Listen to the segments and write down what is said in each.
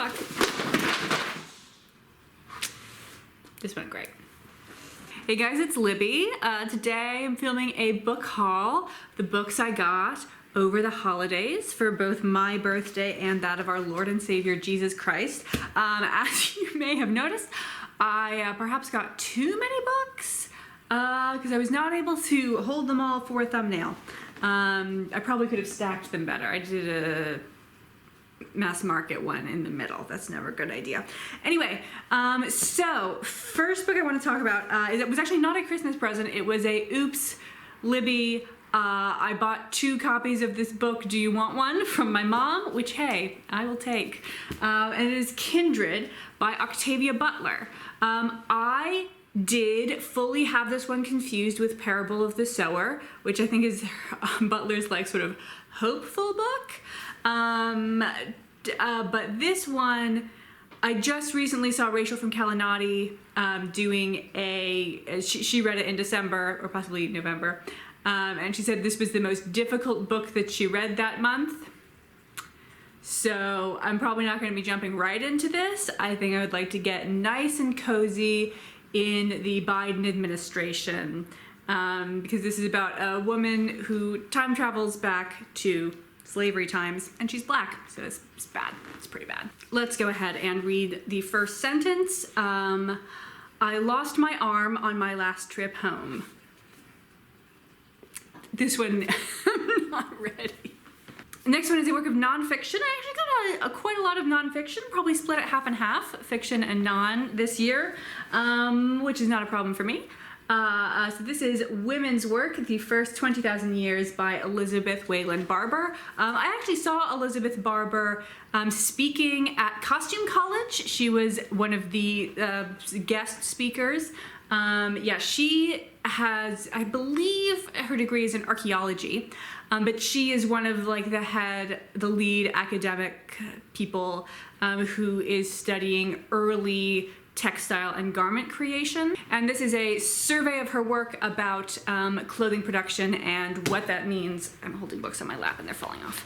luck. This went great. Hey guys, it's Libby. Today I'm filming a book haul. The books I got over the holidays for both my birthday and that of our Lord and Savior Jesus Christ. As you may have noticed, I perhaps got too many books because I was not able to hold them all for a thumbnail. I probably could have stacked them better. I did a mass market one in the middle. That's never a good idea. Anyway, so first book I want to talk about, it was actually not a Christmas present. It was a oops, Libby, I bought 2 copies of this book. Do you want one? From my mom, which, hey, I will take. And it is Kindred by Octavia Butler. I did fully have this one confused with Parable of the Sower, which I think is Butler's like sort of hopeful book. But this one, I just recently saw Rachel from Kalinati doing she read it in December or possibly November, and she said this was the most difficult book that she read that month. So I'm probably not going to be jumping right into this. I think I would like to get nice and cozy in the Biden administration, because this is about a woman who time travels back to slavery times, and she's black, so it's bad. It's pretty bad. Let's go ahead and read the first sentence. I lost my arm on my last trip home. This one, I'm not ready. Next one is a work of nonfiction. I actually got quite a lot of nonfiction, probably split it half and half, fiction and non this year, which is not a problem for me. So this is women's work, The First 20,000 Years by Elizabeth Wayland Barber. I actually saw Elizabeth Barber speaking at Costume College. She was one of the guest speakers. Yeah, she has, I believe her degree is in archaeology, but she is one of like the lead academic people who is studying early textile and garment creation. And this is a survey of her work about clothing production and what that means. I'm holding books on my lap and they're falling off.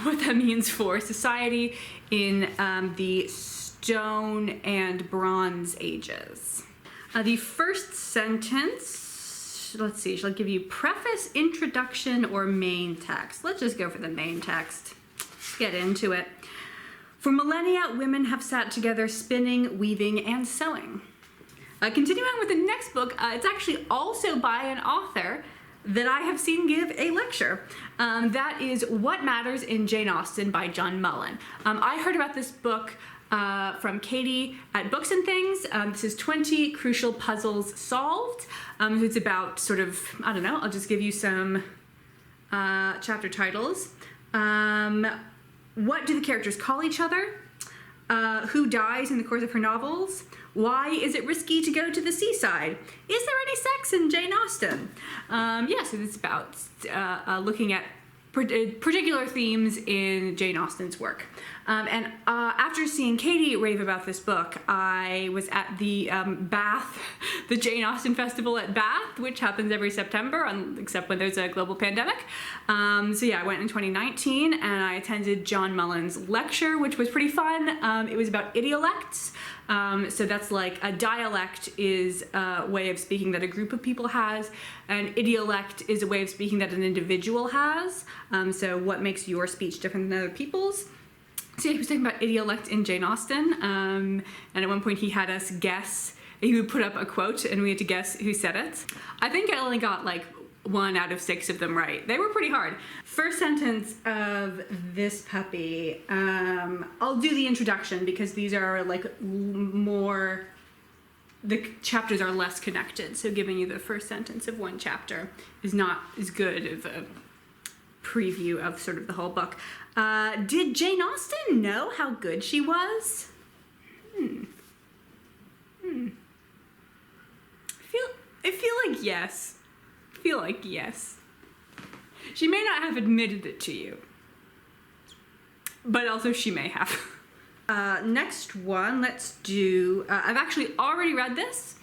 What that means for society in the Stone and Bronze Ages. The first sentence, let's see, shall I give you preface, introduction, or main text? Let's just go for the main text. Let's get into it. For millennia, women have sat together spinning, weaving, and sewing. Continuing on with the next book, it's actually also by an author that I have seen give a lecture. That is What Matters in Jane Austen by John Mullan. I heard about this book from Katie at Books and Things. This is 20 Crucial Puzzles Solved. It's about sort of, I don't know, I'll just give you some chapter titles. What do the characters call each other? Who dies in the course of her novels? Why is it risky to go to the seaside? Is there any sex in Jane Austen? Yeah, so it's about looking at particular themes in Jane Austen's work. And after seeing Katie rave about this book, I was at the Bath, the Jane Austen Festival at Bath, which happens every September, except when there's a global pandemic. So yeah, I went in 2019 and I attended John Mullan's lecture, which was pretty fun. It was about idiolects. So that's like a dialect is a way of speaking that a group of people has. An idiolect is a way of speaking that an individual has. So what makes your speech different than other people's? So he was talking about idiolect in Jane Austen. And at one point he had us guess, he would put up a quote and we had to guess who said it. I think I only got like 1 out of 6 of them right. They were pretty hard. First sentence of this puppy. I'll do the introduction because these are like more, the chapters are less connected. So giving you the first sentence of one chapter is not as good of a preview of sort of the whole book. Did Jane Austen know how good she was? I feel like yes. She may not have admitted it to you, but also she may have. Next one, let's do, I've actually already read this.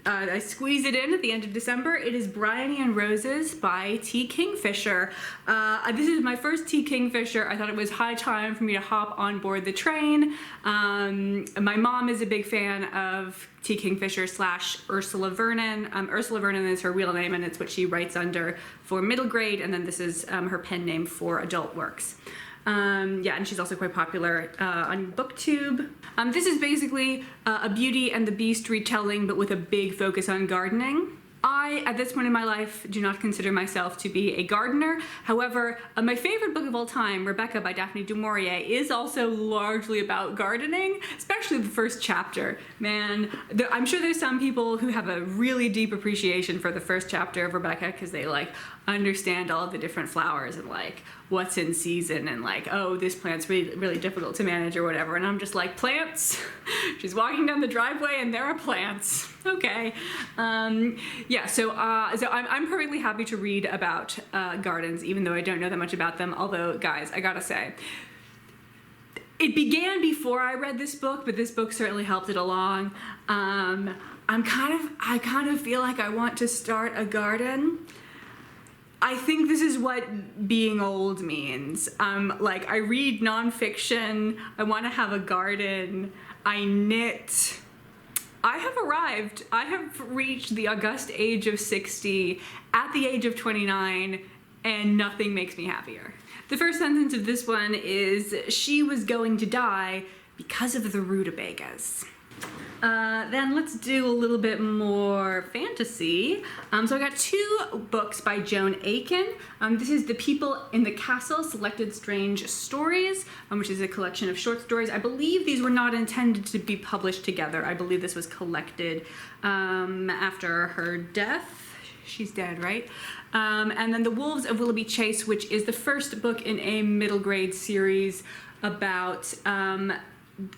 I squeezed it in at the end of December. It is Bryony and Roses by T. Kingfisher. This is my first T. Kingfisher. I thought it was high time for me to hop on board the train. My mom is a big fan of T. Kingfisher / Ursula Vernon. Ursula Vernon is her real name, and it's what she writes under for middle grade, and then this is her pen name for adult works. Yeah, and she's also quite popular on BookTube. This is basically a Beauty and the Beast retelling, but with a big focus on gardening. I, at this point in my life, do not consider myself to be a gardener. However, my favorite book of all time, Rebecca by Daphne du Maurier, is also largely about gardening, especially the first chapter. Man, I'm sure there's some people who have a really deep appreciation for the first chapter of Rebecca because they like understand all of the different flowers and like what's in season and like, oh, this plant's really, really difficult to manage or whatever. And I'm just like, plants? She's walking down the driveway and there are plants. Okay. Yeah, so I'm perfectly happy to read about gardens, even though I don't know that much about them. Although, guys, I gotta say, it began before I read this book, but this book certainly helped it along. I kind of feel like I want to start a garden. I think this is what being old means. Like, I read nonfiction, I want to have a garden, I knit. I have arrived. I have reached the august age of 60 at the age of 29, and nothing makes me happier. The first sentence of this one is, she was going to die because of the rutabagas. Then let's do a little bit more fantasy. So I got 2 books by Joan Aiken. This is The People in the Castle, Selected Strange Stories, which is a collection of short stories. I believe these were not intended to be published together. I believe this was collected after her death. She's dead, right? And then The Wolves of Willoughby Chase, which is the first book in a middle grade series about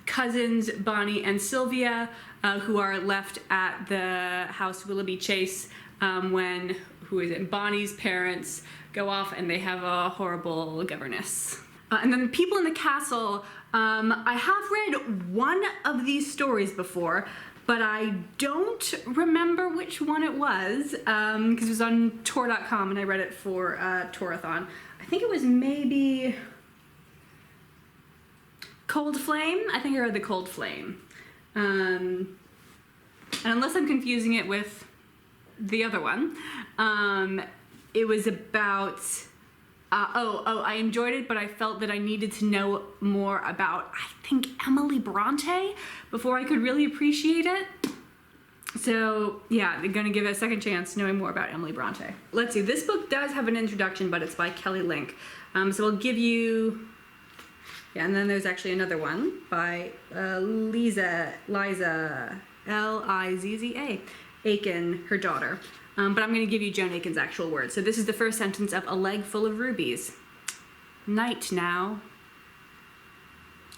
cousins Bonnie and Sylvia, who are left at the house Willoughby Chase when Bonnie's parents go off and they have a horrible governess. And then People in the Castle, I have read one of these stories before, but I don't remember which one it was, because it was on Tor.com and I read it for Torathon. I think it was maybe Cold Flame? I think I read The Cold Flame. And unless I'm confusing it with the other one, it was about, I enjoyed it, but I felt that I needed to know more about, I think, Emily Bronte before I could really appreciate it. So yeah, I'm gonna give it a second chance knowing more about Emily Bronte. Let's see, this book does have an introduction, but it's by Kelly Link. So I'll give you, yeah, and then there's actually another one by Liza, L-I-Z-Z-A, Aiken, her daughter. But I'm going to give you Joan Aiken's actual words. So this is the first sentence of A Leg Full of Rubies. Night now.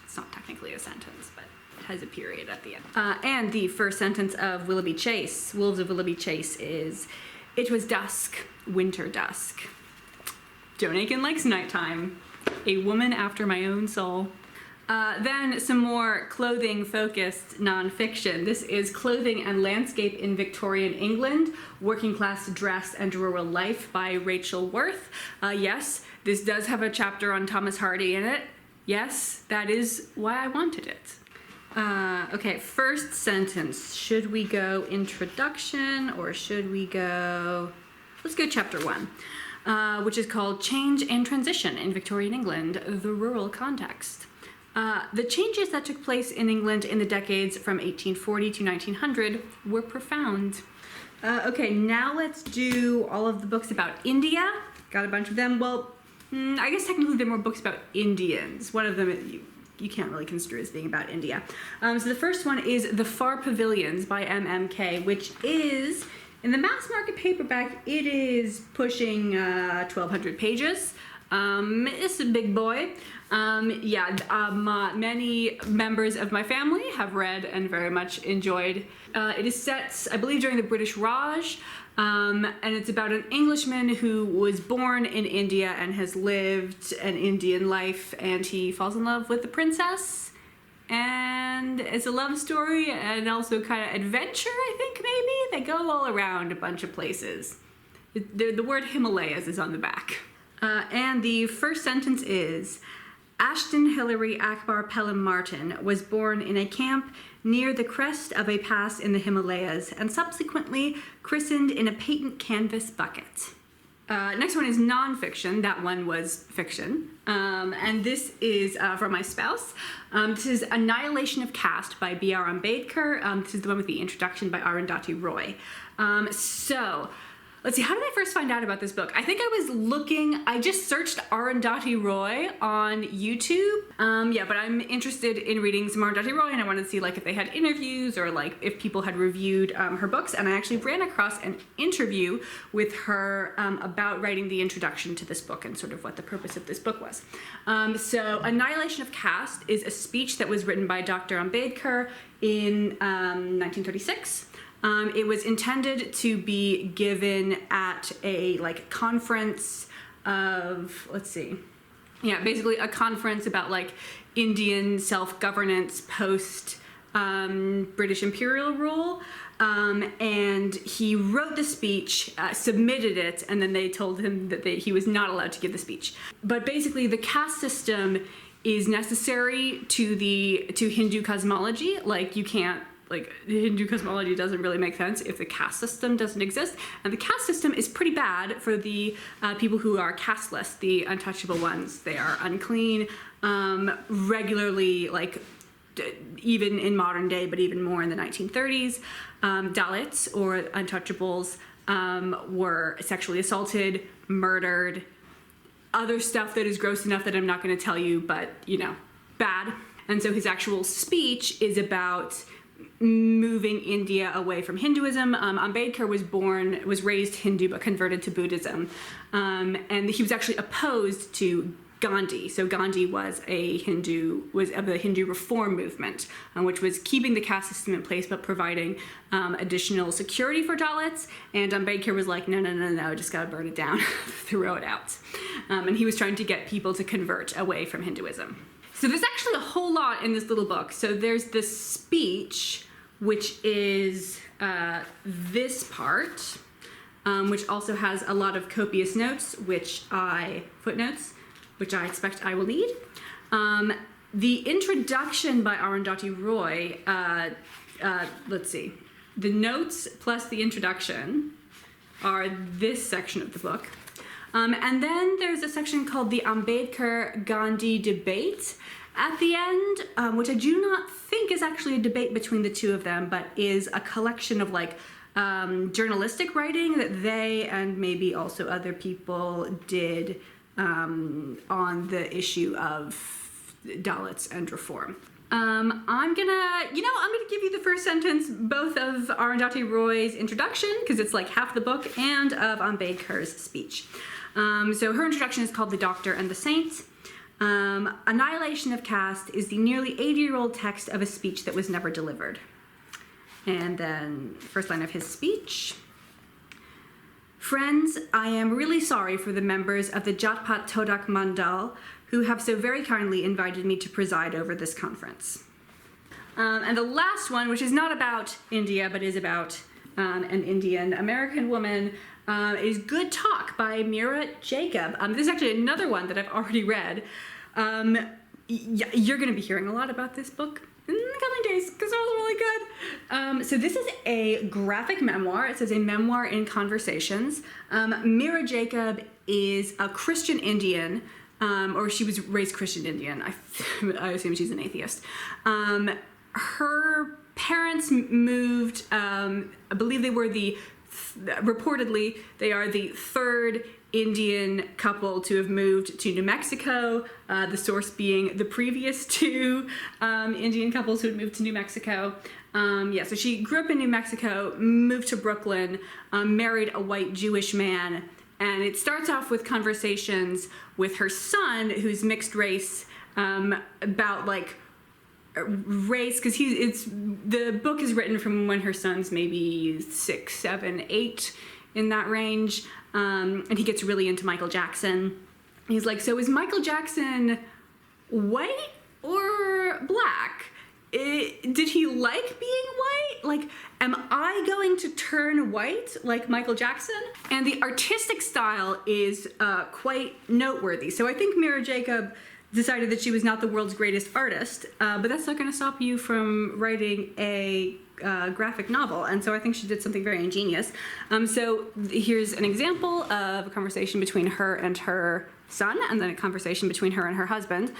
It's not technically a sentence, but it has a period at the end. And the first sentence of Willoughby Chase, Wolves of Willoughby Chase, is, it was dusk, winter dusk. Joan Aiken likes nighttime. A woman after my own soul. Then some more clothing-focused nonfiction. This is Clothing and Landscape in Victorian England, Working Class Dress and Rural Life by Rachel Worth. Yes, this does have a chapter on Thomas Hardy in it. Yes, that is why I wanted it. Okay, first sentence. Should we go introduction or should we go... Let's go chapter 1. Which is called Change and Transition in Victorian England, the Rural Context. The changes that took place in England in the decades from 1840 to 1900 were profound. Okay, now let's do all of the books about India. Got a bunch of them. Well, I guess technically they're more books about Indians. One of them you can't really construe as being about India. So the first one is The Far Pavilions by MMK, which is... in the mass market paperback, it is pushing 1,200 pages. It's a big boy. Many members of my family have read and very much enjoyed. It is set, I believe, during the British Raj, and it's about an Englishman who was born in India and has lived an Indian life, and he falls in love with the princess and it's a love story and also kind of adventure, I think, maybe. They go all around a bunch of places. The word Himalayas is on the back. And the first sentence is, Ashton Hilary Akbar Pelham Martin was born in a camp near the crest of a pass in the Himalayas and subsequently christened in a patent canvas bucket. Next one is nonfiction. That one was fiction. And this is from my spouse. This is Annihilation of Caste by B.R. Ambedkar. This is the one with the introduction by Arundhati Roy. So, let's see, how did I first find out about this book? I think I just searched Arundhati Roy on YouTube. But I'm interested in reading some Arundhati Roy, and I wanted to see like if they had interviews or like if people had reviewed her books, and I actually ran across an interview with her about writing the introduction to this book and sort of what the purpose of this book was. So Annihilation of Caste is a speech that was written by Dr. Ambedkar in 1936. It was intended to be given at a like conference of, basically a conference about like Indian self-governance post British imperial rule. And he wrote the speech, submitted it, and then they told him that he was not allowed to give the speech. But basically the caste system is necessary to Hindu cosmology. Hindu cosmology doesn't really make sense if the caste system doesn't exist. And the caste system is pretty bad for the people who are casteless, the untouchable ones. They are unclean, regularly, even in modern day, but even more in the 1930s. Dalits, or untouchables, were sexually assaulted, murdered, other stuff that is gross enough that I'm not going to tell you, but, bad. And so his actual speech is about moving India away from Hinduism. Ambedkar was raised Hindu but converted to Buddhism, and he was actually opposed to Gandhi. So Gandhi was of the Hindu reform movement, which was keeping the caste system in place but providing additional security for Dalits. And Ambedkar was like, no, just gotta burn it down, throw it out. And he was trying to get people to convert away from Hinduism. So there's actually a whole lot in this little book. So there's this speech, which is this part, which also has a lot of copious notes, footnotes, which I expect I will need. The introduction by Arundhati Roy, the notes plus the introduction are this section of the book. And then there's a section called the Ambedkar-Gandhi debate at the end, which I do not think is actually a debate between the two of them, but is a collection of journalistic writing that they and maybe also other people did on the issue of Dalits and reform. I'm gonna give you the first sentence, both of Arundhati Roy's introduction, because it's like half the book, and of Ambedkar's speech. So her introduction is called The Doctor and the Saint. Annihilation of Caste is the nearly 80-year-old text of a speech that was never delivered. And then first line of his speech. Friends, I am really sorry for the members of the Jatpat Todak Mandal who have so very kindly invited me to preside over this conference. And the last one, which is not about India, but is about an Indian American woman, is Good Talk by Mira Jacob. This is actually another one that I've already read. You're going to be hearing a lot about this book in the coming days because it was really good. So this is a graphic memoir. It says a memoir in conversations. Mira Jacob is a Christian Indian, or she was raised Christian Indian. I assume she's an atheist. Her parents moved, I believe they were reportedly, they are the third Indian couple to have moved to New Mexico, the source being the previous two Indian couples who had moved to New Mexico. So she grew up in New Mexico, moved to Brooklyn, married a white Jewish man, and it starts off with conversations with her son, who's mixed race, about race, because the book is written from when her son's maybe 6, 7, 8, in that range, and he gets really into Michael Jackson. He's like, so is Michael Jackson white or black? did he like being white? Like, am I going to turn white like Michael Jackson? And the artistic style is quite noteworthy. So I think Mira Jacob decided that she was not the world's greatest artist, but that's not going to stop you from writing a graphic novel, and so I think she did something very ingenious. So here's an example of a conversation between her and her son, and then a conversation between her and her husband.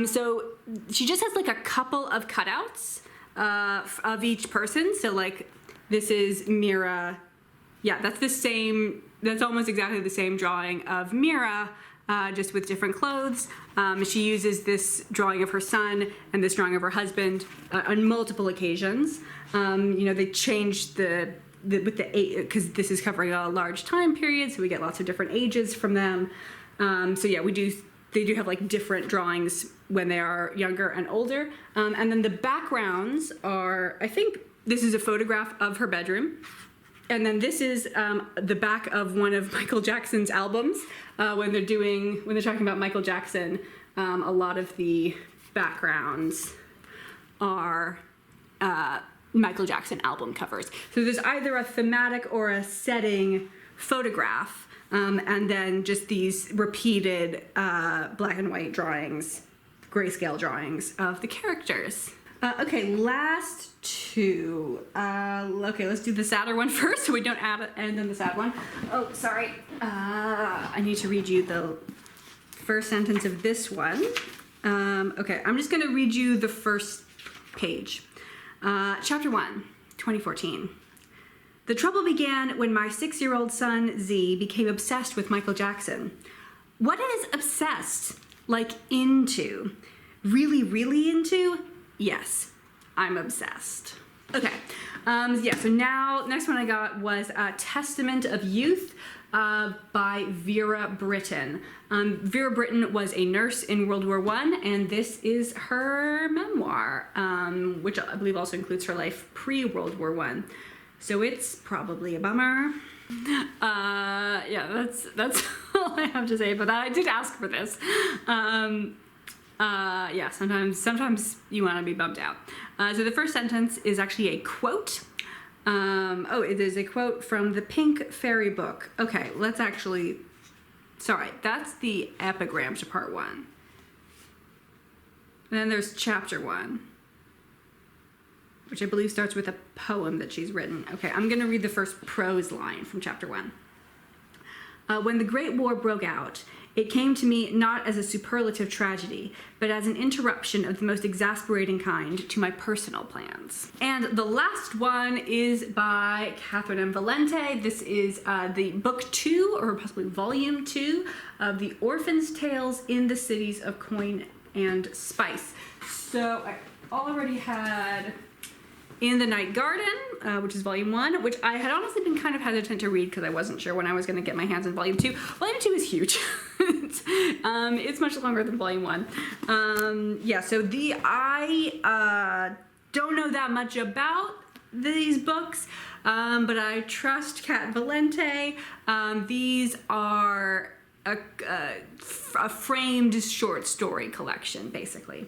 So she just has like a couple of cutouts of each person. So like this is Mira. Yeah, that's the same. That's almost exactly the same drawing of Mira, just with different clothes. She uses this drawing of her son and this drawing of her husband on multiple occasions. You know, they changed with the age, because this is covering a large time period, so we get lots of different ages from them. So yeah, they do have like different drawings when they are younger and older. And then the backgrounds are, I think this is a photograph of her bedroom. And then this is the back of one of Michael Jackson's albums. When they're talking about Michael Jackson, a lot of the backgrounds are Michael Jackson album covers. So there's either a thematic or a setting photograph, and then just these repeated black and white drawings, grayscale drawings of the characters. Okay, last two. Okay, let's do the sadder one first so we don't end on the sad one. Oh, sorry. I need to read you the first sentence of this one. Okay, I'm just going to read you the first page. Chapter 1, 2014. The trouble began when my 6-year-old son, Z, became obsessed with Michael Jackson. What is obsessed? Like into? Really, really into? Yes, I'm obsessed. Okay, yeah, so now, next one I got was Testament of Youth by Vera Brittain. Vera Brittain was a nurse in World War I, and this is her memoir, which I believe also includes her life pre-World War I. So it's probably a bummer. Yeah, that's all I have to say about that. I did ask for this. Yeah, sometimes you want to be bummed out. So the first sentence is actually a quote. It is a quote from the Pink Fairy book. Okay, sorry, that's the epigram to part 1. And then there's chapter 1, which I believe starts with a poem that she's written. Okay, I'm going to read the first prose line from chapter 1. When the Great War broke out, it came to me not as a superlative tragedy, but as an interruption of the most exasperating kind to my personal plans. And the last one is by Catherynne Valente. This is the book 2, or possibly volume 2, of The Orphan's Tales in the Cities of Coin and Spice. So I already had In the Night Garden, which is volume 1, which I had honestly been kind of hesitant to read because I wasn't sure when I was going to get my hands on volume 2. Volume 2 is huge. It's much longer than volume 1. Yeah, so I don't know that much about these books, but I trust Cat Valente. These are a framed short story collection, basically.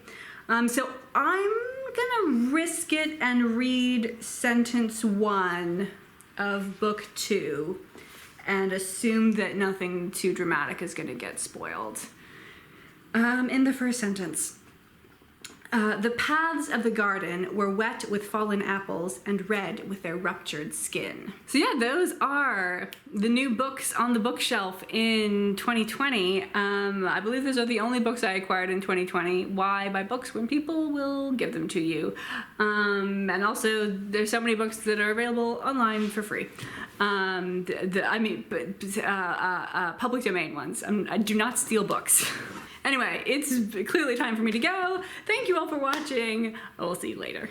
So I'm gonna risk it and read sentence 1 of book 2 and assume that nothing too dramatic is gonna get spoiled. In the first sentence, the paths of the garden were wet with fallen apples and red with their ruptured skin. So yeah, those are the new books on the bookshelf in 2020. I believe those are the only books I acquired in 2020. Why buy books when people will give them to you? And also, there's so many books that are available online for free. Public domain ones. I do not steal books. Anyway, it's clearly time for me to go. Thank you all for watching. We'll see you later.